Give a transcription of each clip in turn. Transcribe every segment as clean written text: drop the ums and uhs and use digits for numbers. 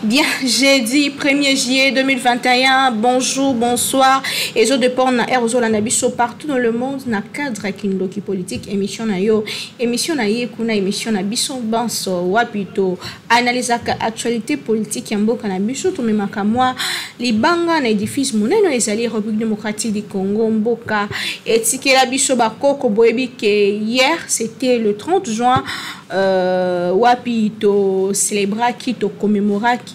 Bien, jeudi 1er juillet 2021, bonjour, bonsoir. Et je dépends na Airozol Anabiso partout dans le monde, na cadre kindoki politique, émission na yo, émission na ye, kuna émission na biso banso, wapito, analyse actualité politique yambo kanabiso, to memaka moi, libanga na édifice moneno ezali République démocratique du Congo, mboka, et tikela biso bakoko boebi que hier, c'était le 30 juin, wapito, célébra qui to commémora qui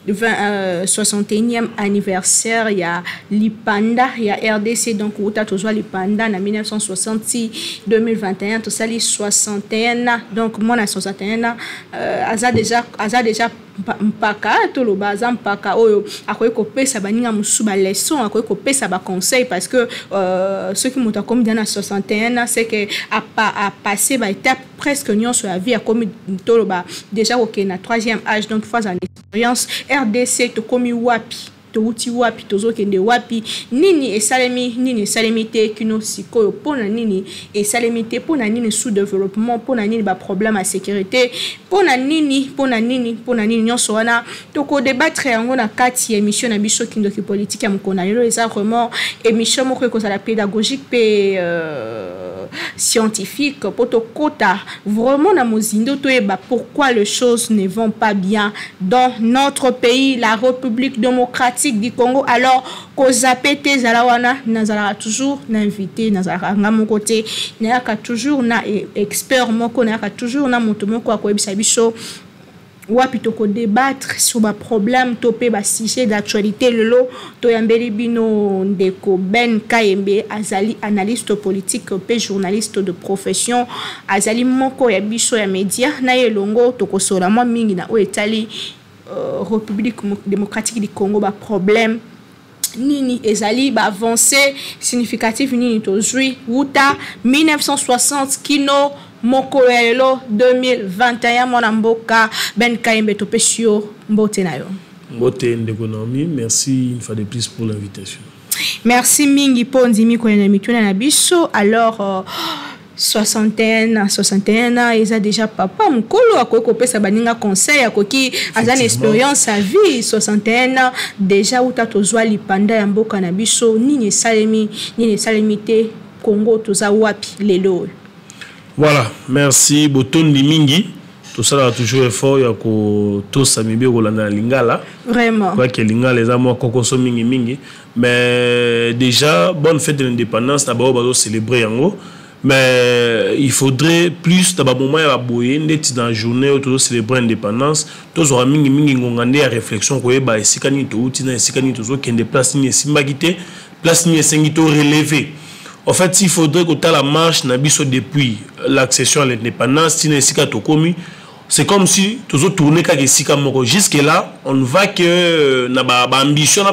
61e anniversaire, il y a l'IPANDA, il y a RDC, donc où tu as l'IPANDA en 1966, 2021, tout ça, les 61 donc moi, à 61 ans, aza déjà mpaka tolo baza mpaka oyo akoye kopesa baninga musuba leçon akoye kopesa ba conseil parce que ceux qui montent comme dans 61 ans c'est que a passé ba étape presque nion sur la vie a comme tolo ba déjà OK na 3e âge donc fois en expérience RDC to komi wapi to uti wapi tozo kende wapi nini esalemi te kino sikoyo pona nini esalemi te pona nini sous développement pona nini ba problème à sécurité pona nini nyonso wana toko débattre yango na kati émission na biso kindoki politique ya mukona lelo eza vraiment émission moko ko la pédagogique pe scientifique poto kota vraiment na mozindo to eba pourquoi les choses ne vont pas bien dans notre pays la République démocratique du Congo. Alors kozapete zalawana nazala toujours n'invité nazala ngamo côté n'aka toujours na expert moko n'aka toujours na moto moko akoyebisa biso wapi toko débattre sur ba problème topé ba sujet d'actualité lelo to yambeli bino ndeko Ben Kayembe azali analyste politique pe journaliste de profession azali moko ya biso ya média na yelongo toko sola mo mingi na o etali République démocratique du Congo ba problème nini ezali ba avancée significative nini tozui wuta 1960 kino moko elo 2021 mona mboka Ben Kayembe topesio mbote na yo mbote ndekonomi merci une fois de plus pour l'invitation. Merci mingi pondi mi ko na mituna na biso alors 61 ans ils a déjà papa mkolo akoko pesa baninga conseil akoki azan expérience à vie 61 ans déjà uta tozwa lipanda ya mboka na biso nini salemi te Congo toza wapi lelo. Voilà, merci botondi mingi tout ça a toujours effort ya ko to samibe ko landa lingala vraiment quoi que lingala les amours kokoso mingi mais déjà bonne fête de l'indépendance na ba célébrer yango. Mais il faudrait plus d'abord moment ya boye ndeti dans journée autour célébrer l'indépendance tous aura mingi ngongande ya réflexion ko ba esikani to uti na esikani to zo kende place ni simbagité place ni sengito relevé. En fait il faudrait que la marche na biso depuis l'accession à l'indépendance tina esika to komi c'est comme si tous tourner kaka esika moko jusque là on va que na ba ambition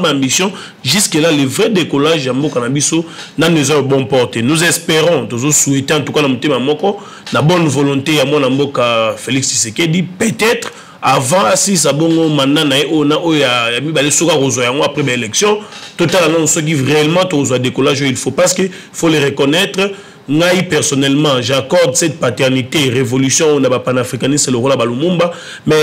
jusque là le vrai décollage ya mboka na biso na nous a bon porte nous espérons tous souhaiter en tout cas na mutema moko na bonne volonté ya mona mboka Félix Tshisekedi peut-être avant si ça bongo mandat na ona oya ya mibale soka rozo yango après l'élection totalement ce qui réellement tous décollage il faut parce que faut les reconnaître. Ngai personnellement j'accorde cette paternité révolution on a panafricanisme c'est le rôle à Lumumba mais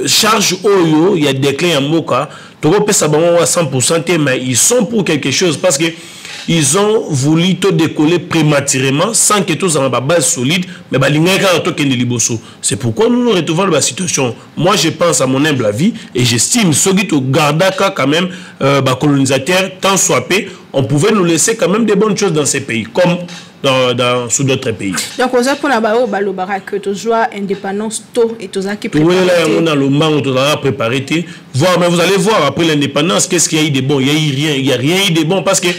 charge oyo il y a déclin en moka toko pesa bango à 100% mais ils sont pour quelque chose parce que ils ont voulu tout décoller prématurément sans que tous en base solide mais balingaka to kende liboso c'est pourquoi nous nous retrouvons dans la situation. Moi je pense à mon humble avis et j'estime ceux qui to gardaka quand même colonisateur tant soit peu on pouvait nous laisser quand même des bonnes choses dans ces pays comme sous d'autres pays. Donc on a pour la balobara que tu joie indépendance tôt et tous qui préparé. Oui là on a le manque on a préparé voir mais vous allez voir après l'indépendance qu'est-ce qu'il y a eu de bon il y a rien eu de bon parce que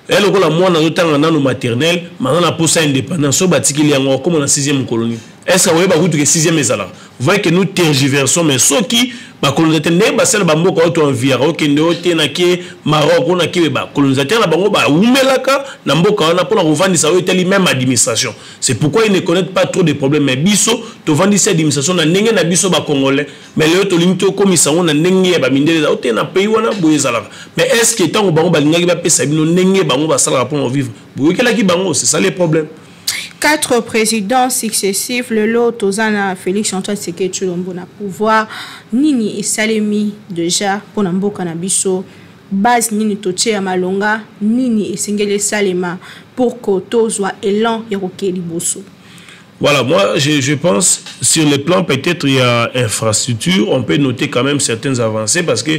elle au la moi dans nos maternelle maintenant la pour ça indépendance so batiki li yango comme na 6e colonie est-ce que vous voyez que 6e ezala vous voyez que nous tergiversons mais ceux qui ba colonisateur ne ba sel ba mboka auto envira okende ote na ke Maroc on a ke ba colonisateur na bango ba umelaka na mboka wana pour revendisa o teli même administration c'est pourquoi ils ne connaissent pas trop de problèmes mais biso to vendisa administration na ndenge na biso ba congolais mais le to limito komisa on na ndenge ba mindele za ote na pays wana boyezala mais est-ce que tant bango ba lingaki ba pesa bino ndenge bango ba sala pour vivre boyekela ki bango c'est ça les problèmes. 4 présidents successifs, le lot Tozana Félix Antoine Tshisekedi Tshilombo na pouvoir nini esalemi déjà pour mboka na biso base nini totie ya malonga nini esengeli salema pour que tozwa élan ya kokeli boso. Voilà, moi je pense sur le plan peut-être il y a infrastructure, on peut noter quand même certaines avancées parce que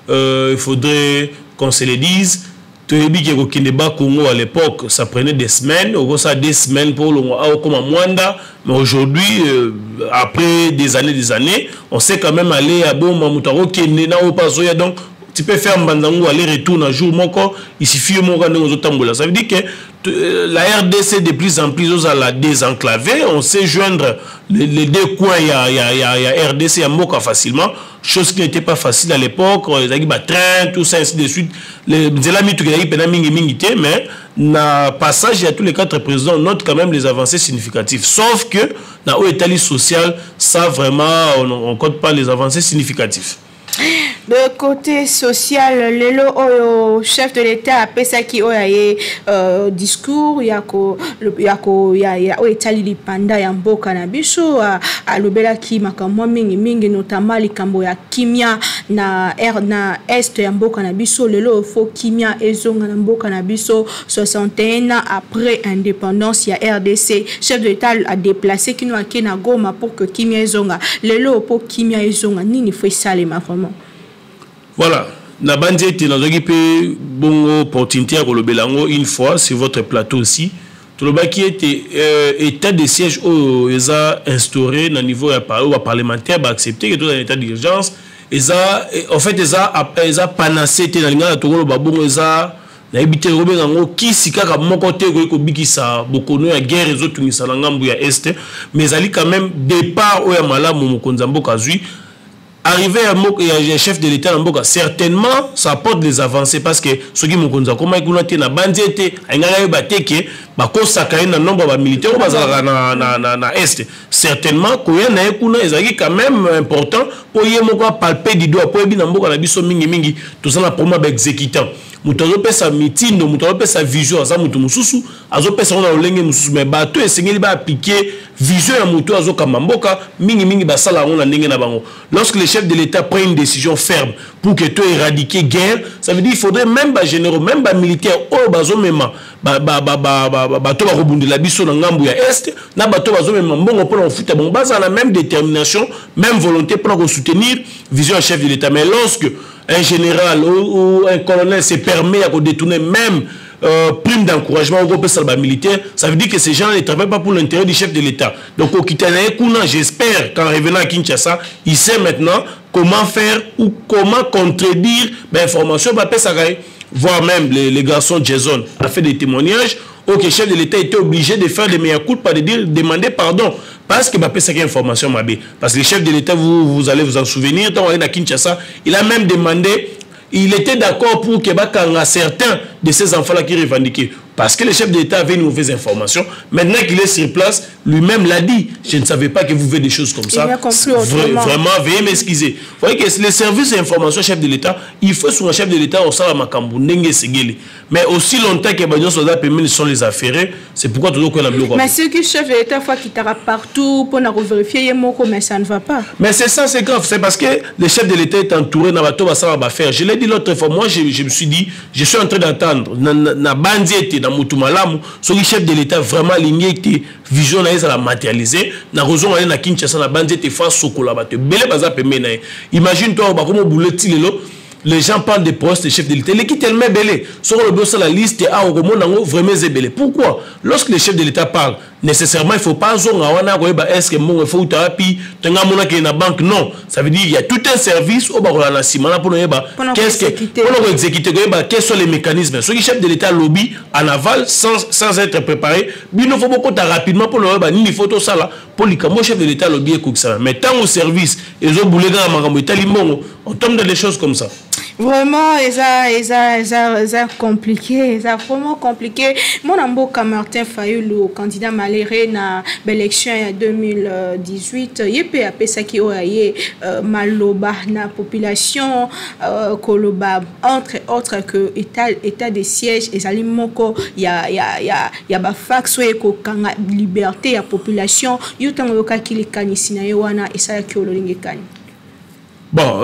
il faudrait qu'on se le dise. Au Congo à l'époque, ça prenait des semaines, au ça des semaines pour le comme à Mwanda, mais aujourd'hui, après des années, on sait quand même aller à Boma, Moutaro, Kenya, donc tu peux faire un aller-retour un jour, il suffit de ça veut dire que la RDC de plus en plus à la désenclaver, on sait joindre les deux coins, il y a RDC à Moka facilement, chose qui n'était pas facile à l'époque, les train, tout ça, ainsi de suite. Mais na passage, il y a tous les 4 présidents, on note quand même les avancées significatives. Sauf que dans l'État social, ça vraiment, on ne compte pas les avancées significatives. De côté social, le chef de l'État a fait qui a discours, il y a etali lipanda ya mboka na biso a lobela ki makamwa mingi notamment likambo ya kimia na est ya mboka na biso lelo fo kimia ezonga na mboka na biso 61 ans après indépendance ya RDC. Chef de l'État a déplacé kino akena Goma pour que kimia ezonga lelo pour kimia ezonga nini faut salema vraiment. Voilà, na bandete na zoki pe bongo opportunité à kolobelango une fois sur votre plateau aussi. Tout le bas qui était état de siège où ils ont instauré na niveau parlementaire ba accepter que tout un état d'urgence en fait ils ont panacé te na linga to ba bongo ils ont na ebité robengango kisi kaka moko te ko bikisa bokono ya guerre ezotungisa na ngambu ya est mais ali quand même départ o ya malamu mokonza mboka zui. Arrivé à chef de l'État, certainement, ça apporte des avancées parce que ceux qui m'ont dit comment ils ont bandité, ils ont nombre de militaires na est. Certainement, ils quand même important pour palper du doigt pour mingi tout ça la exécutant. Mutaro pesa mitindo, mutaro pesa vision aza mutu mususu, azo pesa ona olenge mususu mais bato esengeli ba appliquer vision ya mutu azo kamamboka mingi basala on ndenge na bango. Lorsque le chef de l'État prend une décision ferme pour que tu éradiquer guerre, ça veut dire il faudrait même ba généraux, même ba militaires o bazo mema bato ba robundela biso na ngambu ya est, na bato bazo mema mbongo pour en futa bon base la même détermination, même volonté pour soutenir vision du chef de l'État. Mais lorsque un général ou un colonel se permet à détourner même prime d'encouragement au groupe militaire, ça veut dire que ces gens ne travaillent pas pour l'intérêt du chef de l'État. Donc au Kitanae Kuna, j'espère qu'en revenant à Kinshasa, il sait maintenant comment faire ou comment contredire l'information. Voire même les garçons Jason a fait des témoignages où le chef de l'État était obligé de faire des meilleurs coups, pas de demander pardon. Parce que cette information m'a bien. Parce que le chef de l'État, vous allez vous en souvenir, quand on est à Kinshasa, il a même demandé, il était d'accord pour que certains de ces enfants-là qui revendiquaient. Parce que le chef de l'État avait une mauvaise information. Maintenant qu'il est sur place, lui-même l'a dit. Je ne savais pas que vous faites des choses comme ça. Vraiment, veuillez m'excuser. Vous voyez que les services d'information chef de l'État, il faut sur un chef de l'État au Salamakambu, Nenge Segeli. Mais aussi longtemps que les soldats sont les affaires, c'est pourquoi toujours qu'on a bloqué. Mais c'est que le chef de l'État, fois qu'il tape partout pour vérifier, mais ça ne va pas. Mais c'est ça, c'est grave. C'est parce que le chef de l'État est entouré dans bateau faire. Je l'ai dit l'autre fois, moi je me suis dit, je suis en train d'entendre, na bandiete, na mutumalamu, ce chef de l'État vraiment ligné qui vision na la matérialiser, na raison aller na Kinshasa na bandiete face sokola bateau. Belé baza pemé na. Imagine toi, ba comme bouleti lelo. Les gens parlent des postes de chef de l'État. L'équipe est tellement belle. Sur le boss la liste, vraiment belle. Pourquoi? Lorsque le chef de l'État parle, nécessairement, il ne faut pas est-ce que mon faut na banque. Non. Ça veut dire qu'il y a tout un service au pour exécuter. Quels sont les mécanismes? Ce qui chef de l'État lobby en aval sans être préparé, il faut beaucoup rapidement pour le il faut tout ça là. Pour le chef de l'État lobby. Mais tant au service, ils ont boulé dans la on tombe dans des choses comme ça. Vraiment, c'est compliqué, c'est vraiment compliqué. Mon amboka Martin Fayulu, candidat malheureux na l'élection en 2018, il peut appeler ça qui oye maloba na population koloba entre autres que état de siège et zali moko ya ba fax ko kanga liberté ya population yotango yoka kilikani sinayowana et ça ki ololingekani. Bon,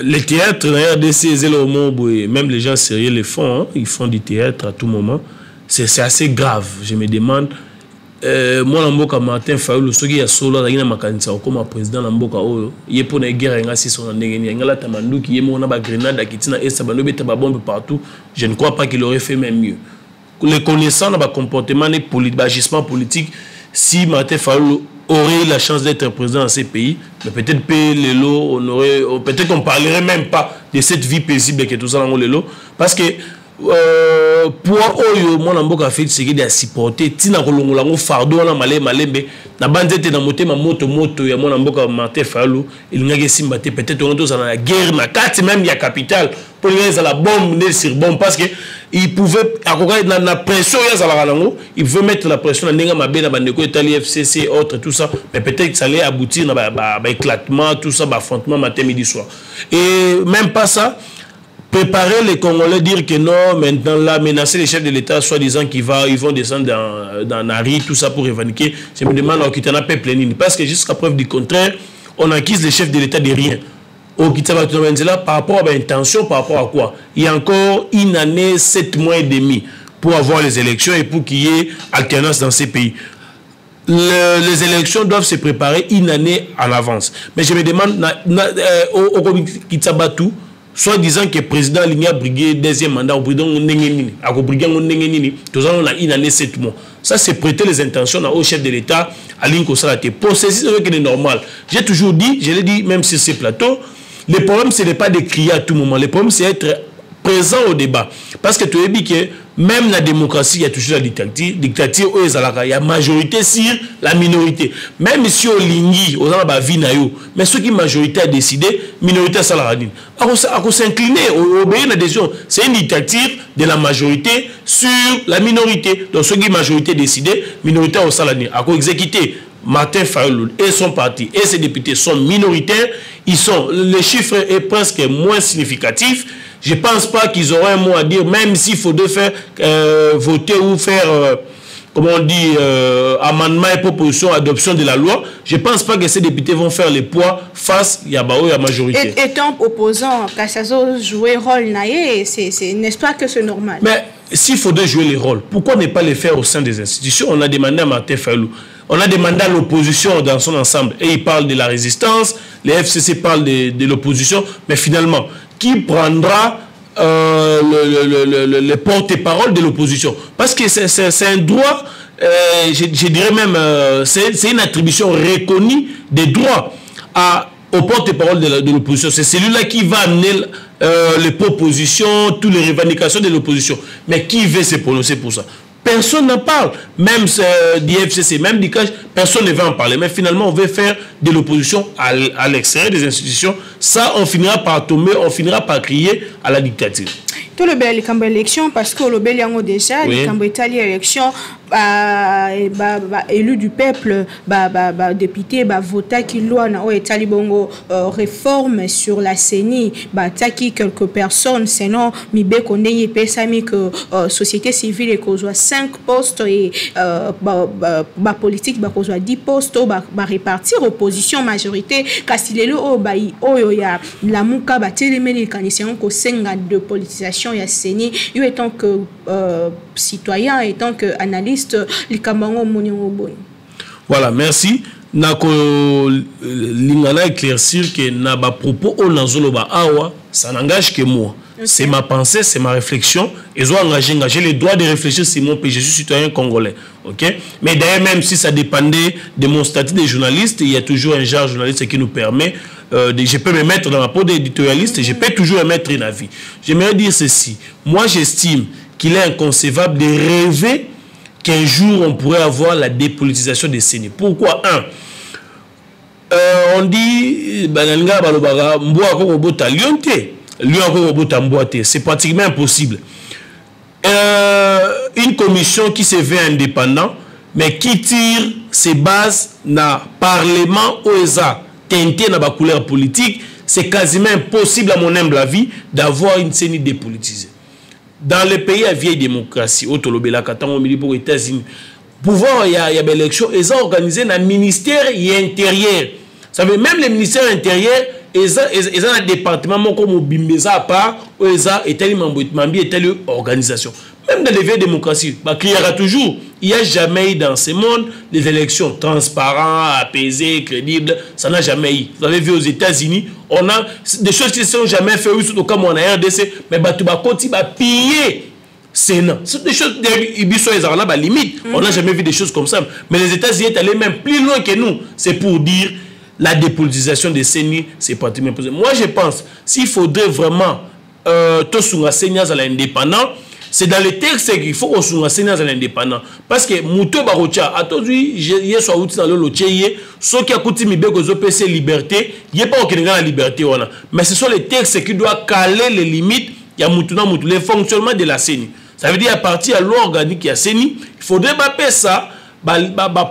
les théâtres, même les gens sérieux le font, hein, ils font du théâtre à tout moment. C'est assez grave. Je me demande, moi, Namboka Martin Fayulu, ce qui est solo, il y a un comme président Namboka, il y a pour une guerre, il y a un Tamandou qui est mon grenade, qui est un bombe partout. Je ne crois pas qu'il aurait fait même mieux. Les connaissants dans le comportement et l'agissement politique, si Martin Fayulu aurait la chance d'être président dans ces pays, mais peut-être peut-être qu'on parlerait même pas de cette vie paisible que tout ça dans le lot, parce que pour oyo mon amboka fait ce qui est supporter tina kolongola ngo fardo na malembe na banzete na motema moto ya mon amboka Martin Fayulu il ngake simbate peut-être on tous dans la guerre na carte même ya capitale pour les à la bombe ne sur bombe parce que il pouvait akoka na pression ya za la lango il veut mettre la pression na ndenga mabe na bandeko etali FCC autre tout ça mais peut-être que ça allait aboutir na ba éclatement tout ça ba affrontement matin midi soir et même pas ça. Préparer les Congolais, dire que non, maintenant là, menacer les chefs de l'État, soi-disant ils vont descendre dans Nari, tout ça pour revendiquer. Je me demande au Kitana peuple parce que jusqu'à preuve du contraire, on acquise les chefs de l'État de rien. Au Kitana par rapport à l'intention, par rapport à quoi? Il y a encore une année, 7 mois et demi pour avoir les élections et pour qu'il y ait alternance dans ces pays. Les élections doivent se préparer une année en avance. Mais je me demande, au Kitana soit disant que le président a brigué deuxième mandat, au président a brigué tout ça, on a une année 7 mois. Ça, c'est prêter les intentions au chef de l'État, à l'Inco Salate. Pour ceci, c'est normal. J'ai toujours dit, je l'ai dit même sur ces plateaux, le problème, ce n'est pas de crier à tout moment. Le problème, c'est être présent au débat. Parce que tu as dit que même dans la démocratie, il y a toujours la dictature, il y a majorité sur la minorité. Même si on lingui, on a la vie, mais ce qui est majorité a décidé, minorité ça la radine. À s'incliner, obéir à la décision. C'est une dictature de la majorité sur la minorité. Donc ce qui est majorité décidé, minorité au saladine. À exécuter Martin Fayulu et son parti et ses députés sont minoritaires. Le chiffre est presque moins significatif. Je ne pense pas qu'ils auront un mot à dire, même s'il faudrait faire voter ou faire, comment on dit, amendement et proposition, adoption de la loi. Je ne pense pas que ces députés vont faire le poids face à la majorité. Étant opposant, Kassazo jouer rôle, n'est-ce pas que c'est normal? Mais s'il faudrait jouer les rôles, pourquoi ne pas les faire au sein des institutions? On a demandé à Martin Fayulu. On a demandé à l'opposition dans son ensemble. Et il parle de la résistance, les FCC parlent de l'opposition, mais finalement, qui prendra le porte-parole de l'opposition? Parce que c'est un droit, je dirais même, c'est une attribution reconnue des droits au porte-parole de l'opposition. C'est celui-là qui va amener les propositions, toutes les revendications de l'opposition. Mais qui veut se prononcer pour ça? Personne n'en parle. Même du FCC, même du CAJ, personne ne va en parler. Mais finalement, on veut faire de l'opposition à l'extérieur des institutions. Ça, on finira par tomber, on finira par crier à la dictature. Tout le bel élection, parce que le bel yango déjà, les Cambrétali élection, élu du peuple, député, voter qui loi na Etali bongo réforme sur la CENI, taki quelques personnes, sinon mibe kondenye pesami que société civile et qu'on 5 postes et politique qu'on 10 postes, répartir opposition majorité, Castilelo ya la muka télémé kanisian ko senga de politisation ya CENI, yo étant que citoyen, étant que analyste. Voilà, merci. Nako lingana éclaircir que naba propos au nanzoloba awa, ça n'engage que moi. Okay. C'est ma pensée, c'est ma réflexion. Ils ont engagé le droit de réfléchir sur mon pays. Je suis citoyen congolais. Okay? Mais d'ailleurs, même si ça dépendait de mon statut de journaliste, il y a toujours un genre journaliste qui nous permet je peux me mettre dans ma peau d'éditorialiste et je peux toujours émettre un avis. J'aimerais dire ceci. Moi, j'estime qu'il est inconcevable de rêver qu'un jour on pourrait avoir la dépolitisation des CENI. Pourquoi? on dit banalinga balobaka mboa ko kobota lion te lion ko kobota mboa te, c'est pratiquement impossible. Une commission qui se veut indépendant mais qui tire ses bases na parlement OESA teinté na ba couleur politique, c'est quasiment impossible à mon humble avis d'avoir une CENI dépolitisée. Dans les pays à vieille démocratie, au Tolobela Katango Mili pour les États-Unis, pouvoir il y a des élections, ils ont organisé dans le ministère intérieur. Ça veut même le ministère intérieur, ils ont un département comme Bimbeza à part, ils ont été une organisation. Même dans les vieilles démocraties, il y aura toujours, il n'y a jamais eu dans ce monde des élections transparentes, apaisées, crédibles, ça n'a jamais eu. Vous avez vu aux États-Unis, on a des choses qui ne sont jamais faites, surtout comme on a RDC, mais tu vas continuer à piller. Sénat. C'est des choses, limite. On n'a jamais vu des choses comme ça. Mais les États-Unis sont allés même plus loin que nous. C'est pour dire la dépolitisation des CENI, c'est pratiquement impossible. Moi, je pense, s'il faudrait vraiment tout sur la CENI à l'indépendant, c'est dans les textes qu'il faut qu'on soit CENI à l'indépendant. Parce que Mouto Barocha, aujourd'hui, il y a soit outil dans le lotier, ce qui a coûté Mibeko PC liberté, il n'y a pas aucune la liberté. Mais ce sont les textes qui doivent caler les limites, il y a le fonctionnement de la CENI. Ça veut dire à partir de la loi organique qui a CENI, il faudrait pas ça,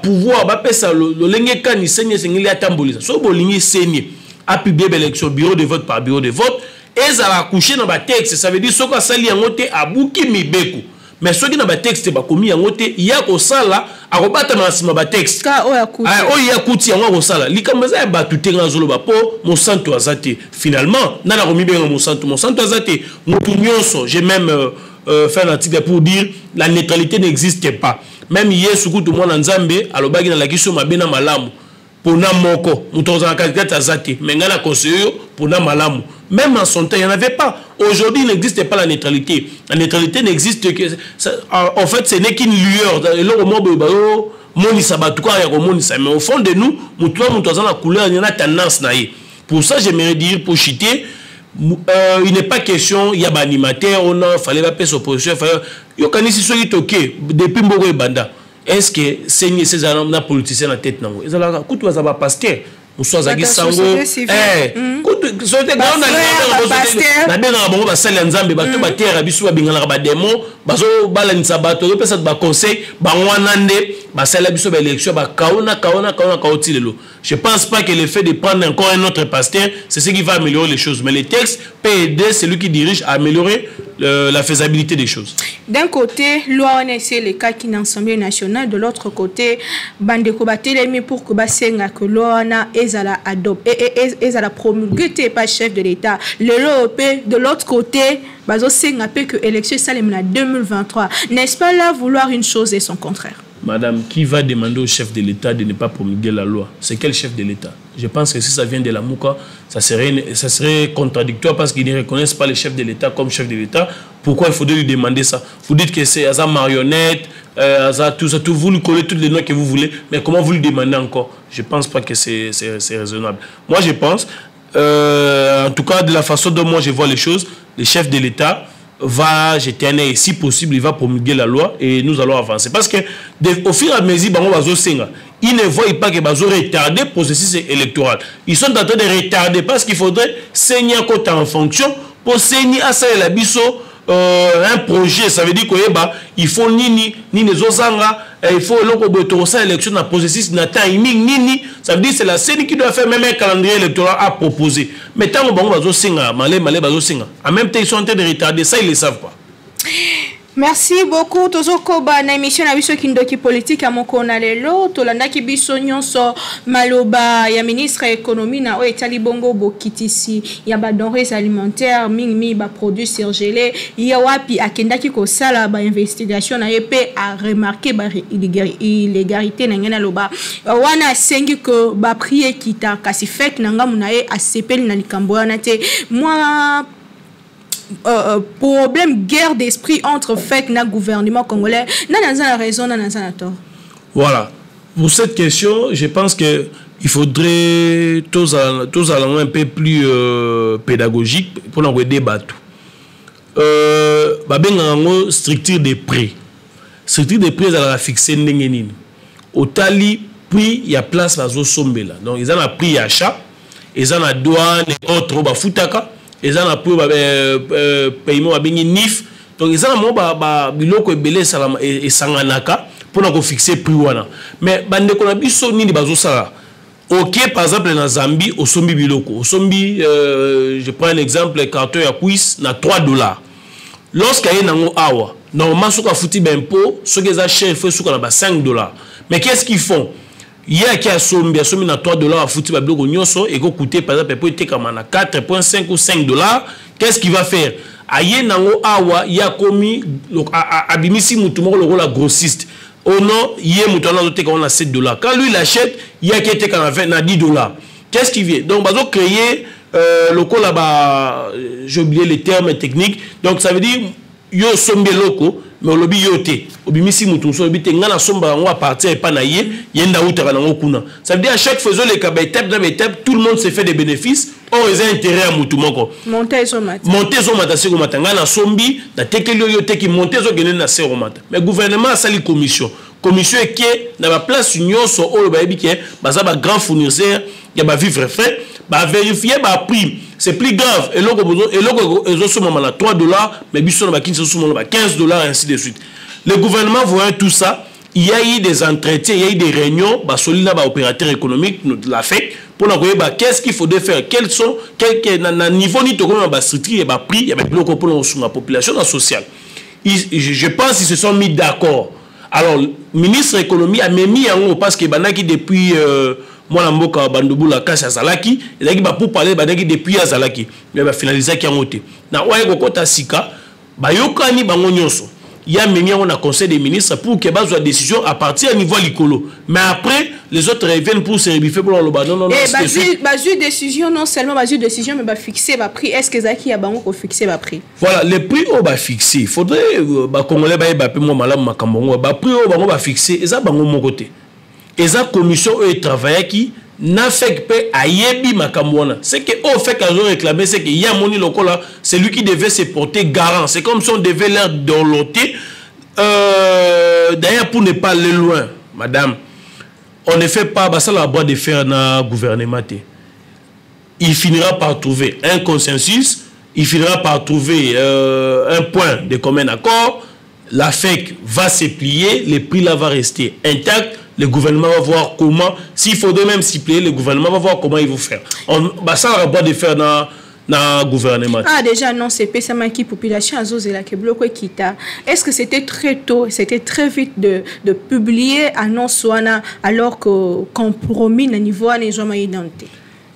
pouvoir, ça, le lingue kani CENI, c'est qu'il a tambolisa. So bolingi CENI a publié l'élection bureau de vote par bureau de vote, et ça va coucher dans le texte. Ça veut dire que ce sali en côté à bouki mibeko. Mais ce qui dans le texte ba commis en côté, il y a au sala à rebata massima ba texte. Ka o ya kuti. Ah o ya kuti en au sala. Li kameza ba tuté en zolo ba po mon santo azate. Finalement, na la remis bien mon santo azate. Mutunyonso, j'ai même fait un article pour dire la neutralité n'existe pas. Même hier, tout le monde en Zambie, à l'obagi dans la question mabena malamu pour na moko, mutonza candidat azate, mais ngana conseiller pour na malamu. Même en son temps, il n'y en avait pas. Aujourd'hui, il n'existe pas la neutralité. La neutralité n'existe que en fait, ce n'est qu'une lueur. Mais au fond de nous, mutonza la couleur, il y a tendance naïe. Pour ça, j'aimerais dire pour chiter. Il n'est pas question, il y a des animateurs, on a fallait pas payer opposition, il y a des gens qui toqué depuis Mbogo et Banda. Est-ce que c'est ces hommes na politiciens la tête nango? Ils ont la coupe à pasteur, ou soit Zagi Sango. So te grand na bien na bango ba sala nzambe ba to ba terre bisu ba bingala ba demo ba so balanisa ba to pesa ba conseil ba wana nde ba sala bisu ba élection ba kaona kautilelo. Je pense pas que le fait de prendre encore un autre pasteur, c'est ce qui va améliorer les choses. Mais les textes peut aider celui qui dirige à améliorer la faisabilité des choses. D'un côté, l'ONC, les cas qui sont l'Assemblée nationale. De l'autre côté, Bandeko Batelemi pour que Basenga que l'ONA ezala adopte et ezala promulguée pas chef de l'État. L'Europe, de l'autre côté, Bazo Senga peut que l'élection salem en 2023. N'est-ce pas là vouloir une chose et son contraire? Madame, qui va demander au chef de l'État de ne pas promulguer la loi? C'est quel chef de l'État? Je pense que si ça vient de la Mouka, ça serait contradictoire parce qu'ils ne reconnaissent pas le chef de l'État comme chef de l'État. Pourquoi il faudrait lui demander ça? Vous dites que c'est Aza marionnette, Aza tout ça, tout, vous lui collez tous les noms que vous voulez, mais comment vous lui demandez encore? Je ne pense pas que c'est raisonnable. Moi, je pense, en tout cas, de la façon dont moi je vois les choses, le chef de l'État va jeter un œil, si possible, il va promulguer la loi et nous allons avancer. Parce que au fur et à mesure, ils ne voient pas que Bazo retarder le processus électoral. Ils sont en train de retarder parce qu'il faudrait saigner en fonction pour saigner à ça et la biso un projet. Ça veut dire qu'il faut ni les osanga, il faut l'élection dans le processus na timing ni. Ça veut dire que c'est la CENI qui doit faire même un calendrier électoral à proposer. Mais tant que Bazo Senga, malé Bazo Senga, en même temps ils sont en train de retarder ça, ils ne le savent pas. Merci beaucoup. Tozo koba na émission na biso kindoki politique à mokona lelo tolanda ki biso nyonso maloba ya ministre économie na o etali bongo bokitisi ya ba denrées alimentaires mingi ba produits surgelés ya wapi akendaki ko sala ba investigation na EP a remarqué ba illégalité na ngena loba wana sengi ko ba prier kita kasi fek na ngamu na e asepeli na likambo na te moi problème guerre d'esprit entre fait na gouvernement congolais n'a raison n'a tort. Voilà, pour cette question je pense que il faudrait tous allons un peu plus pédagogique pour nous débattre. Structure des prix à la fixer n'engeni au tali prix il y a place bazo sombela donc ils ont un prix achat ils ont la douane et autres ba futaka ils ont un prix paiement ba bengi NIF donc ils ont ba biloko ebele salama et sanganaka pour na ko fixer prix wana mais bande ko na biso nini bazo sala ok par exemple na Zambie au sombi biloko au sombi je prends un exemple carton ya quiz na $3 lorsqu'il y a nango awa normalement souka fouti bimpo ceux qui ont cher faut souka na ba $5 mais qu'est-ce qu'ils font il y a qui a sombi na $3 à fouti ba biloko nyonso et ko coûter par exemple peut être comme na 4.5 ou $5 qu'est-ce qu'il va faire aye nango awa ya komi abimisi mutu moko le rôle grossiste oh non yé mutu na te on a $7 quand lui il achète il y a qui était quand na $10 qu'est-ce qu'il vient donc bazo créer loco là-bas j'ai oublié les termes techniques donc ça veut dire yo sombe loco mais au lobby yoté obimisi mutu so lobby ngana somba on va partir et pas naïe yenda utaka na ngokuna ça veut dire à chaque faisant les étape dans étape tout le monde se fait des bénéfices or ils ont intérêt à mutu moko monter son mata c'est comme ngana sombi na tekelo yoté qui monter zo gene na sero mata mais gouvernement a sali commission est que na ba place nyonso o ba yebi ke baza ba grand fournisseur ya ba vivre fait ba vérifier ba prix c'est plus grave et logo ezo so mama na $3 mais biso na ba kinso so mama $15 ainsi de suite le gouvernement voyant tout ça il y a eu des entretiens il y a eu des réunions ba solina ba opérateurs économiques la FEC pour na koyeba qu'est-ce qu'il faudrait faire quels sont na niveau ni to comme ba structure et ba prix il y a ba logo pour la population sociale je pense qu'ils se sont mis d'accord. Alors, le ministre de l'économie a mis en haut parce que banaki depuis moi la mboka bandubu la casse à Zalaki, et là pour parler banaki depuis à Zalaki, mais va finaliser qui en haut. Na oye kokota sika, ba yokani bango nyonso. Il y a mis on a conseil des ministres pour que base de décision à partir à niveau licolo. Mais après les autres reviennent pour se rebiffer pour le non non. Et base de décision non seulement base de décision mais va fixer va prix. Est-ce que Zaki a bango fixer va prix? Voilà, les prix on va fixer. Il faudrait ba congolais ba peu moi malam makambongo ba prix on va fixer et ça bango mon côté. Et ça commission eux travailler qui n'a fait que ayebi makambona. C'est que au fait qu'ils ont réclamé c'est que y a moni lokola, c'est lui qui devait se porter garant. C'est comme si on devait leur doloter d'ailleurs pour ne pas aller loin, madame. On ne fait pas ça la boîte de fer dans le gouvernement. Il finira par trouver un consensus, il finira par trouver un point de commun accord. La FEC va se plier, les prix là va rester intacts. Le gouvernement va voir comment, s'il faudrait même s'y plier, le gouvernement va voir comment il va faire. Ça la boîte de fer dans le gouvernement. Ah déjà non, c'est PSMA qui population azozela ke bloco kita. Est-ce que c'était très tôt, c'était très vite de publier annonce wana alors que compromis na niveau na joma identité.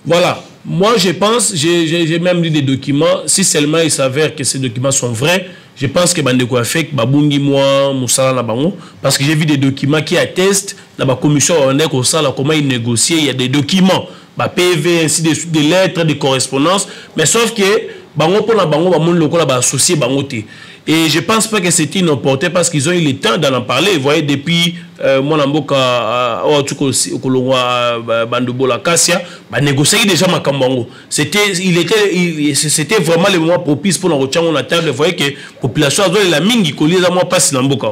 Voilà. Moi je pense, j'ai même lu des documents, si seulement il s'avère que ces documents sont vrais, je pense que Bandeko a fait babungi moi Moussala na bango parce que j'ai vu des documents qui attestent dans la commission on est comme ça comment ils négocient, il y a des documents PV ainsi de suite des lettres de correspondance mais sauf que bango pour la bango ba mon lokola ba associé bango té et je pense pas que c'était inopportun parce qu'ils ont eu le temps d'en parler vous voyez depuis mon amboka bandubo la Cassia ba négocier déjà makambango c'était vraiment le moment propice pour la retient on table vous voyez que population a la mingi koliza moi passe na mboka.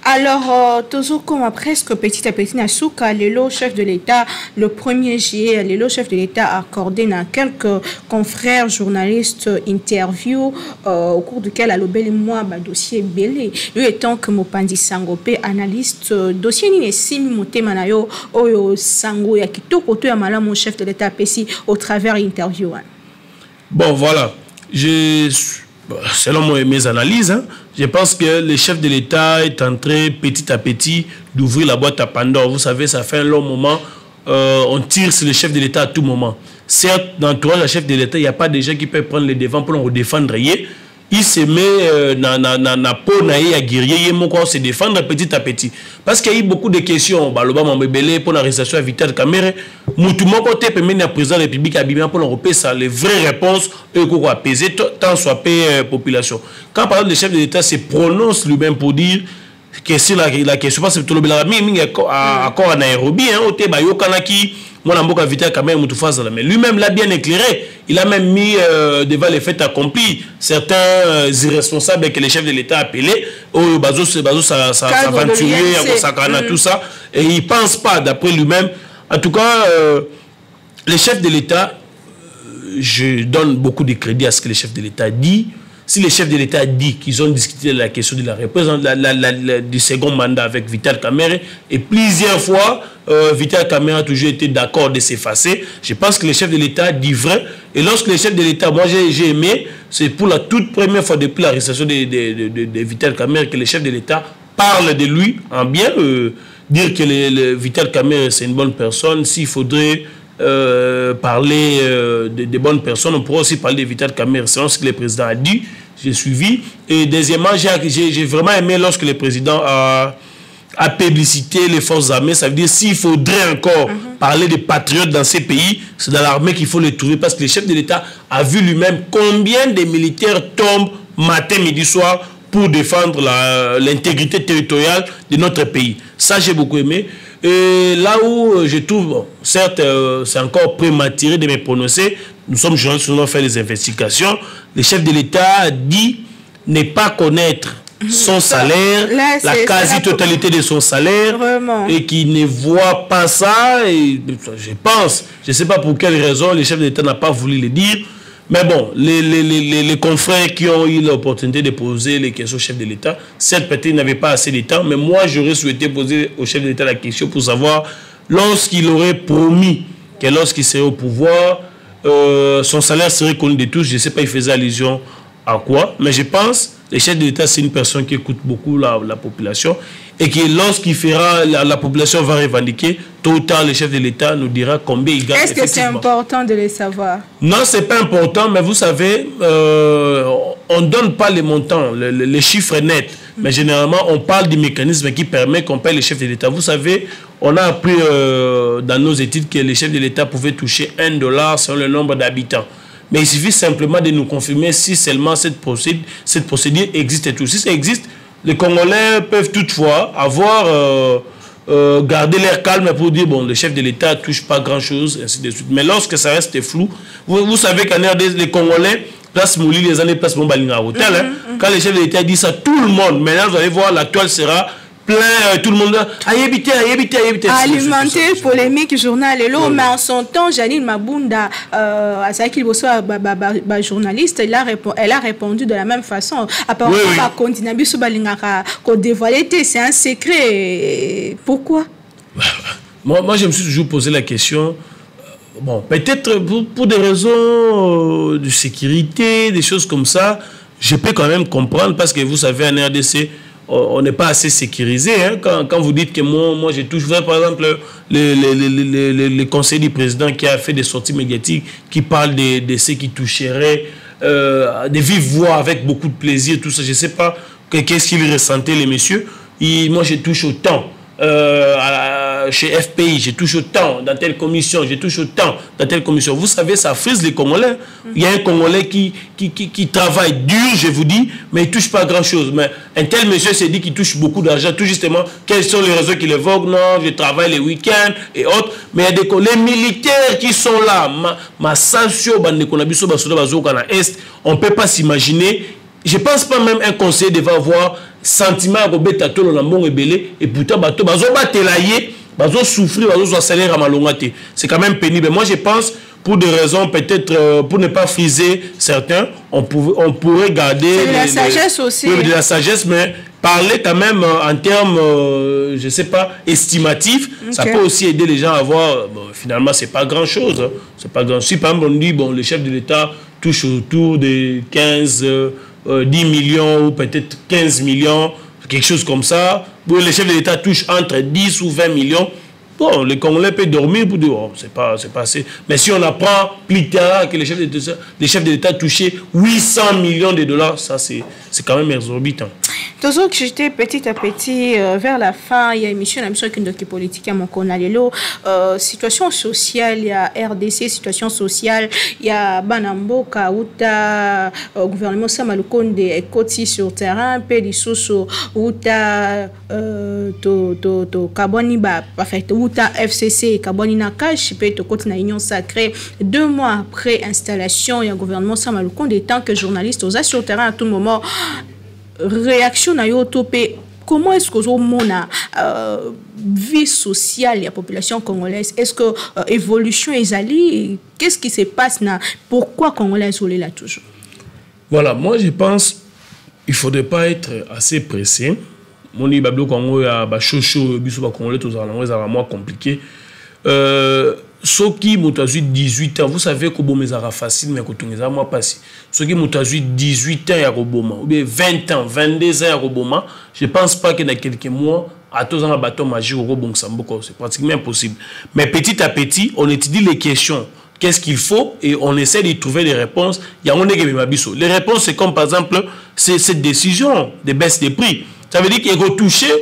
Alors, toujours comme presque petit à petit, le chef de l'État, le 1er juillet, le chef de l'État a accordé à quelques confrères journalistes interview au cours duquel a lobé moi dossier belé. Lui étant que Mopandi Sangope, analyste dossier ni simi motema na yo oyo sango ya kitoko to ya malamu mon chef de l'État pesi au travers interview. Bon voilà, selon mes analyses, hein, je pense que le chef de l'État est en train petit à petit d'ouvrir la boîte à Pandore. Vous savez, ça fait un long moment. On tire sur le chef de l'État à tout moment. Certes, dans l'entourage du chef de l'État, il n'y a pas de gens qui peuvent prendre les devants pour nous défendre. Il se met na peau naïe à guerrier, il se défendre petit à petit. Parce qu'il y a eu beaucoup de questions. Pour la réalisation à Vital Kamere, Moutou Mokote peut mener à président de la République à Bimia pour l'Europe, ça les vraies réponses, eux qui ont apaisé tant soit paix population. Quand par exemple le chef de l'État se prononce lui-même pour dire que c'est la question, parce que tout le monde a accord à Nairobi, au Téba Yokanaki, mon amboka Vital Kamere Moutou Fazala, mais lui-même l'a bien éclairé. Il a même mis devant les faits accomplis certains irresponsables que les chefs de l'État appelaient au bazo s'aventurer, tout ça. Et il ne pense pas, d'après lui-même. En tout cas, les chefs de l'État, je donne beaucoup de crédit à ce que les chefs de l'État disent. Si les chefs de l'État disent qu'ils ont discuté de la question de la représentation du second mandat avec Vital Kamerhe, et plusieurs fois, Vital Kamerhe a toujours été d'accord de s'effacer, je pense que les chefs de l'État disent vrai. Et lorsque les chefs de l'État, moi j'ai aimé, c'est pour la toute première fois depuis l'arrestation de Vital Kamerhe que les chefs de l'État parlent de lui en bien, dire que Vital Kamerhe c'est une bonne personne. S'il faudrait parler de bonnes personnes, on pourrait aussi parler de Vital Kamerhe selon ce que le président a dit. J'ai suivi. Et deuxièmement, j'ai vraiment aimé lorsque le président a publicité les forces armées. Ça veut dire s'il faudrait encore parler des patriotes dans ces pays, c'est dans l'armée qu'il faut les trouver, parce que le chef de l'État a vu lui-même combien de militaires tombent matin, midi, soir pour défendre l'intégrité territoriale de notre pays. Ça, j'ai beaucoup aimé. Et là où je trouve, bon, certes, c'est encore prématuré de me prononcer, nous sommes journalistes, nous avons fait des investigations, le chef de l'État dit ne pas connaître son salaire, là, la quasi-totalité de son salaire, vraiment. Et qui ne voit pas ça. Et je pense, je ne sais pas pour quelle raison, le chef de l'État n'a pas voulu le dire. Mais bon, les confrères qui ont eu l'opportunité de poser les questions au chef de l'État, certes, peut-être ils n'avaient pas assez de temps, mais moi, j'aurais souhaité poser au chef de l'État la question pour savoir, lorsqu'il aurait promis que lorsqu'il serait au pouvoir, son salaire serait connu de tous. Je ne sais pas, il faisait allusion à quoi, mais je pense que le chef de l'État, c'est une personne qui écoute beaucoup la population, et que lorsqu'il fera, la population va revendiquer, tôt ou tard, le chef de l'État nous dira combien il gagne. Est-ce que c'est important de le savoir? Non, ce n'est pas important, mais vous savez, on ne donne pas les montants, les chiffres nets, mais généralement, on parle du mécanisme qui permet qu'on paye le chef de l'État. Vous savez, on a appris dans nos études que le chef de l'État pouvait toucher $1 selon le nombre d'habitants. Mais il suffit simplement de nous confirmer si seulement cette procédure existe et tout. Si ça existe, les Congolais peuvent toutefois avoir gardé l'air calme pour dire, bon, le chef de l'État ne touche pas grand-chose, ainsi de suite. Mais lorsque ça reste flou, vous savez qu'en RDC, les Congolais, place Mouli, les années place Mombalinga Hotel, quand le chef de l'État dit ça, tout le monde, maintenant vous allez voir, l'actuel sera plein, tout le monde alimenter polémique journal et l'eau, mais en son temps Janine Mabunda à ça qu'il reçoit journaliste, elle a répondu de la même façon. Apparemment continue sur balingaka qu'on dévoilait, c'est un secret. Pourquoi? Moi je me suis toujours posé la question. Bon, peut-être pour des raisons de sécurité, des choses comme ça, je peux quand même comprendre, parce que vous savez, en RDC, on n'est pas assez sécurisé. Hein, quand vous dites que moi j'ai toujours, par exemple, le conseil du président qui a fait des sorties médiatiques qui parlent de ceux qui toucheraient de vivre voix avec beaucoup de plaisir, tout ça. Je ne sais pas qu'est-ce qu'il ressentait, les messieurs. Moi, je touche autant. Chez FPI, je touche autant dans telle commission, je touche autant dans telle commission. Vous savez, ça frise les Congolais. Il y a un Congolais qui travaille dur, je vous dis, mais il ne touche pas grand-chose. Mais un tel monsieur s'est dit qu'il touche beaucoup d'argent, tout justement. Quels sont les raisons qu'il évoque? Non, je travaille les week-ends et autres. Mais il y a les militaires qui sont là. On ne peut pas s'imaginer. Je ne pense pas même un conseiller devait avoir sentiment à Robert Tolo na mbongo ebele, et pourtant bato bazo batelaye, bazo souffrir, bazo salaire à malongate. C'est quand même pénible. Moi je pense, pour des raisons peut-être pour ne pas friser certains, on pourrait garder de la sagesse aussi. Oui, de la sagesse, mais parler quand même en termes, je ne sais pas, estimatifs. Okay. Ça peut aussi aider les gens à voir, bon, finalement, c'est pas grand-chose. Hein. C'est pas grand. Si par exemple on dit, bon, le chef de l'État touche autour de 10 millions ou peut-être 15 millions, quelque chose comme ça. Bon, le chef de l'État touche entre 10 ou 20 millions. Bon, les Congolais peuvent dormir pour dire, oh, c'est pas assez. Mais si on apprend plus tard que les chefs de l'État touchaient 800 millions de dollars, ça c'est quand même exorbitant. Toujours que j'étais petit à petit vers la fin, il y a une émission qui politique à mon canal. Situation sociale, il y a RDC, situation sociale, il y a Banambo, Kauta, gouvernement Samalukonde, Ekoti sur terrain, Pédissousso, Outa, Kaboni, Outa FCC, Kaboni Nakash, Pétokoti na Union Sacrée. 2 mois après installation, il y a gouvernement Samalukonde, tant que journaliste, aux sur terrain à tout moment. Réaction à Yotopé, comment est-ce que la vie sociale de la population congolaise, est-ce que évolution est allée, qu'est-ce qui se passe là, pourquoi Congolais est là toujours? Voilà, moi je pense il ne faudrait pas être assez pressé. Mon Ibablo Congo a chocho biso Congolais tous en moins compliqué. Ceux qui m'ont 18 ans, vous savez que bon, mais ça facile, mais quand on est à moi passé. Ceux qui m'ont 18 ans à Roboma, ou bien 20 ans, 22 ans à Roboma, je ne pense pas que dans quelques mois, à tous un bâton magique au Robon Samboko, c'est pratiquement impossible. Mais petit à petit, on étudie les questions. Qu'est-ce qu'il faut et on essaie de trouver des réponses. Il y a les réponses, c'est comme par exemple cette décision de baisse des prix. Ça veut dire qu'il faut toucher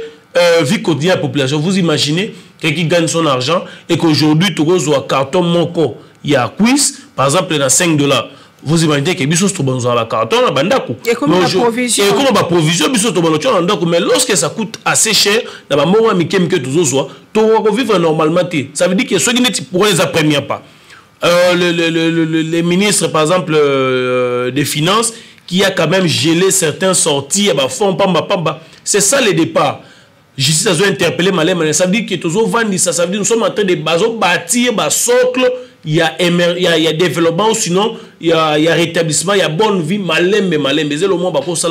vie quotidienne de la population. Vous imaginez quelqu'un qui gagne son argent et qu'aujourd'hui, tu as un carton monco, il y a quiz, par exemple, dans 5 $. Vous imaginez que biso to banzo la carton na bandako. Et comme la provision. Et comme la provision biso to banzo na ndako, mais lorsque ça coûte assez cher, na ba mowa mikem que tous zo, to vivre normalement. Ça veut dire que ceux qui ne pour les premiers pas. Les ministres par exemple des finances qui a quand même gelé certains sorties à ba fond pamba. C'est ça le départ. Justice a interpellé Malem, ça veut dire que tous vendis ça veut dire nous sommes en train de bâtir un socle, il y a développement ou sinon il y a rétablissement, il y a bonne vie Malem c'est le moment pour ça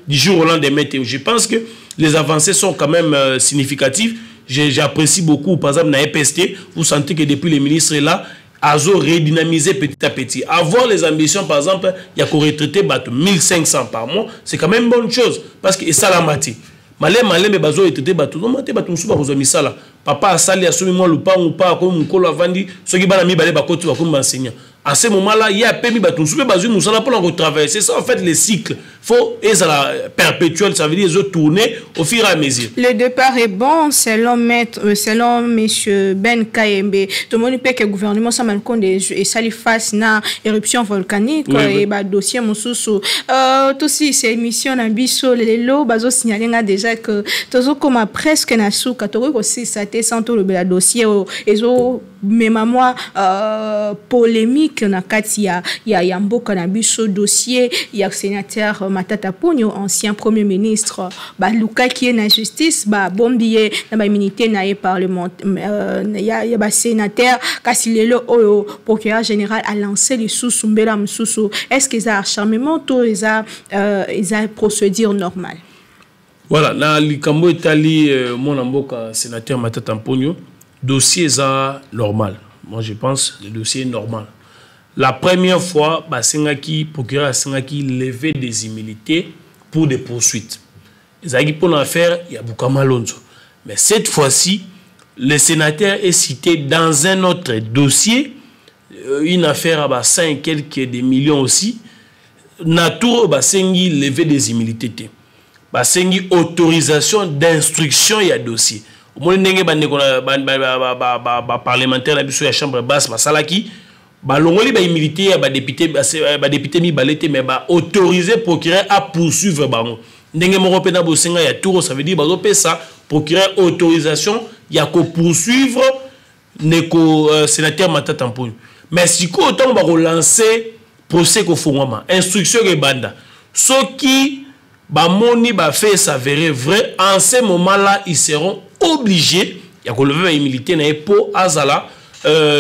du jour au lendemain. Je pense que les avancées sont quand même significatives. J'apprécie beaucoup par exemple dans EPST, vous sentez que depuis les ministres là Azo redynamiser petit à petit. Avoir les ambitions, par exemple, il y a qu'on retraiter 1500 par mois, c'est quand même une bonne chose. Parce que ça la mati. Malé, mais bazo retraité bateau. Non, mati bateau, souba vous ça là. Papa a sali a soumis moi le pas ou pas, comme un colo avandi, ce qui va la mi balé bakoti va comme enseignant. À ce moment-là, il y a permis bateau, souba bazo, nous allons pas retravailler. C'est ça en fait les cycles. Faut et ça la perpétuel, ça veut dire ils tourner au fur et à mesure. Le départ est bon, selon monsieur Ben Kayembe. Tout le monde peut que le gouvernement Samalukonde et sali face na éruption volcanique et ba dossier mususu. Aussi ces émissions na biso lelo bazo signaler déjà que tozo comme presque na souka to aussi ça té sans tout le dossier ezo même moi polémique na kati ya mboka na biso dossier ya sénateur Matata Ponyo, ancien premier ministre Luka qui est na justice bombier na ba immunité na parlementaire ya ba sénateur Kasilelo o procureur général a lancé les sous-sumbela msusu. Est-ce que ça acharnement tout ils a procédure normale? Voilà, na likambo etali mon amboka sénateur Matata Ponyo, dossier est normal. Moi je pense le dossier est normal. La première fois, Sengaki, procureur Sengaki levé des immunités pour des poursuites. Zagi pour l'affaire, il y a Boukama Lonzo. Mais cette fois-ci, le sénateur est cité dans un autre dossier, une affaire à 5 quelques des millions aussi. Natour Sengi levé des immunités. Sengi autorisation d'instruction et à dossier. Au moins, il y a parlementaire de la chambre basse, Masalaki. Balongoli ba militaire ba député mi balete mais ba autoriser procureur à poursuivre bango ndenge moko pena bosenga ya tour ça veut dire bazo pesa procureur autorisation ya ko poursuivre neko sénateur Matata Ponyo mais si ko autant ba relancer procès ko fongoma instruction ke banda soki ba moni ba fait s'avérer vrai en ce moment là ils seront obligés ya ko lever ba militaire na po azala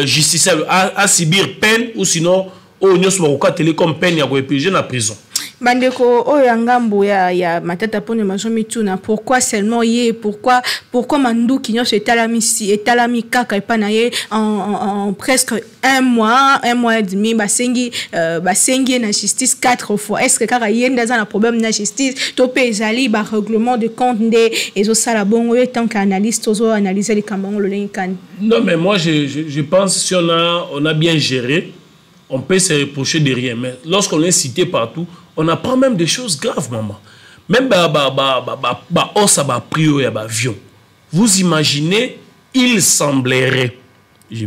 justice à subir peine ou sinon au nyosma télécom peine ya ko épuiser na prison. Bandeko oyangambo ya Matata Ponyo majomi tuna pourquoi seulement yé pourquoi mandu kinyo se talami kaka epanaye en presque un mois et demi basengi na justice 4 fois. Est-ce que kaka yenda za na problème na justice to pe ezali ba règlement de compte nde ezo sala bongo tant qu'analyste ozo analyser les kambango le linkan? Non mais moi je pense si on a bien géré, on peut se reprocher de rien mais lorsqu'on est cité partout on apprend même des choses graves, maman. même prix ya avion. Vous imaginez, il semblerait, je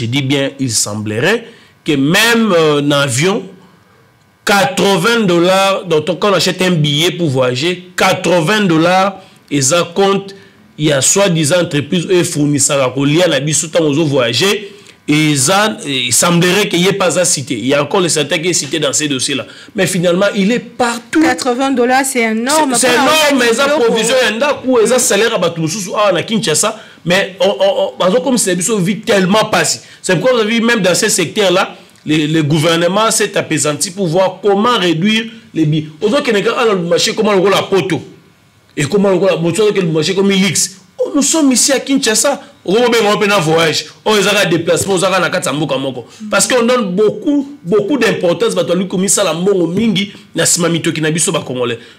dis bien il semblerait, que même en avion, $80, donc quand on achète un billet pour voyager, $80, et ça compte, il y a soi-disant entreprise et fournisseur à coller à la bise temps aux voyager, et ça, il semblerait qu'il n'y ait pas à citer. Il y a encore les certains qui sont cités dans ces dossiers-là. Mais finalement, il est partout. $80, c'est énorme. C'est énorme, mais ça provision, il y a un coup, ça salaire à Batumoussou, à Kinshasa. Mais comme c'est vit tellement passé. C'est pourquoi vous avez vu, même dans ces secteurs-là, le gouvernement s'est apaisanti pour voir comment réduire les billets. Aujourd'hui, il y a un marché comme la poto. Et comment le marché comme l'X. Nous sommes ici à Kinshasa. On a un voyage. On a un déplacement. Parce qu'on donne beaucoup d'importance à lui comme ça,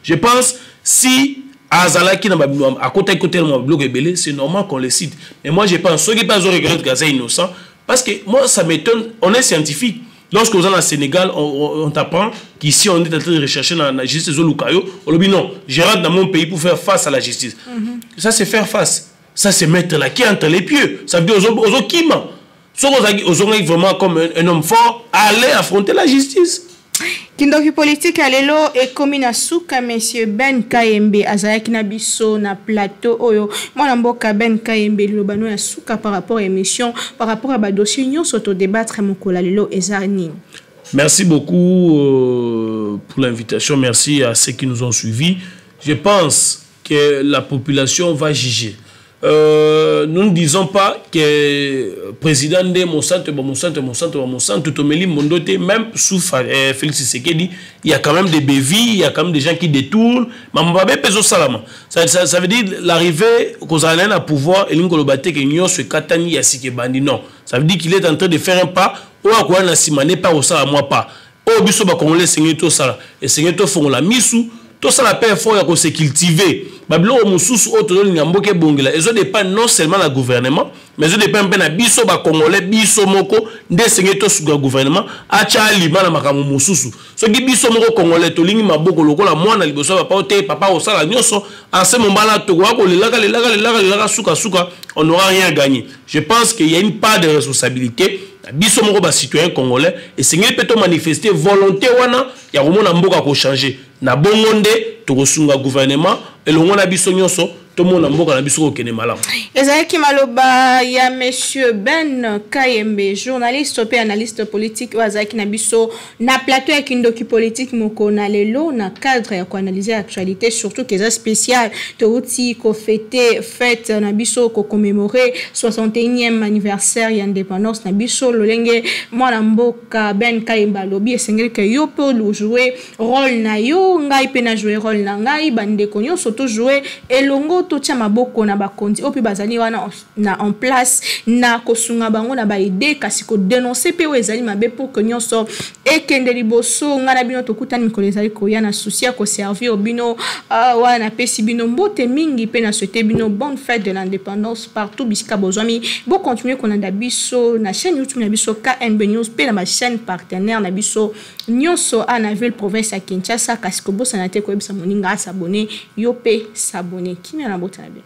je pense si Azala qui à côté de bloc ébélé, c'est normal qu'on le cite. Mais moi, je pense ceux qui pas regrettent que c'est innocent. Parce que moi, ça m'étonne. On est scientifique. Lorsque vous allez au Sénégal, on t'apprend qu'ici, on est en train de rechercher dans la justice. On dit non, je rentre dans mon pays pour faire face à la justice. Ça, c'est faire face. Ça, c'est mettre la qui entre les pieds. Ça veut dire aux autres qui ment. Si vous êtes vraiment comme un homme fort, allez affronter la justice. Kindoki politique alelo et comme na suka monsieur Ben Kayembe azayaki na biso na plateau oyo mwana mboka Ben Kayembe lobano ya suka par rapport à émission par rapport à ba dossier nyonso to débattre mokola lelo ezarni. Merci beaucoup pour l'invitation, merci à ceux qui nous ont suivis. Je pense que la population va juger. Nous ne disons pas que le président de Monsanto, même sous Félix Tshisekedi, il y a quand même des bévies, il y a quand même des gens qui détournent. Ça veut dire l'arrivée qu'on a à pouvoir et non. Ça veut dire qu'il est en train de faire un pas ou à quoi on a simane pas au ça moi pas. Au biso ba congolais seigneur tout ça et seigneur tout font la misou. Tout ça la paix fort à se cultiver. Babilo mususu auto nyamboke bongela. Ezo dépend non seulement la gouvernement, mais ezo dépend ben na biso ba congolais biso moko nde sengi to suga gouvernement acha alima na makamu mususu. So ki biso moko congolais to lingi maboko lokola mwana liboso papa ote papa osala nyonso ase mombala to ko lelaka suka on n'aura rien gagné. Je pense qu'il y a une part de responsabilité. Biso moko ba citoyen congolais et sengi peut manifester volonté wana ya komona mboka ko changer. Na bongonde to kosunga gouvernement et le ngona biso nyonso to mona mboka na biso ko kene malamu. Ezaki maloba ya monsieur Ben Kayembe, journaliste et analyste politique wazaki na biso na plateau ya Kindoki politique moko na lelo na cadre ya ko analyser l'actualité surtout que c'est spécial to uti ko fête na biso ko commémorer 61e anniversaire ya indépendance na biso lolenge mwana mboka Ben Kayembe lobi esengeli ke yo pe jouer rôle na yo ngai pe na jouer rôle na ngai bande ko nyonso to jouer elongo to tia maboko na bakondi opi bazali wana na en place na kosunga bango na ba idée kasi ko dénoncer pe ezali mabe pour que nyonso ekende liboso ngana bino to kutani mikolo ezali ko ya na souci ko servir bino wana pesi bino mbote mingi pe na souhaiter bino bonne fête de l'indépendance partout bisika bozwami bo continuer qu'on a biso na chaîne YouTube na biso KNB News pe na ma chaîne partenaire na biso nyonso ana ville province à Kinshasa kasi ko bosa na te ko ebisa moninga s'abonner yo pe s'abonner. Qui m'a la beauté à bien.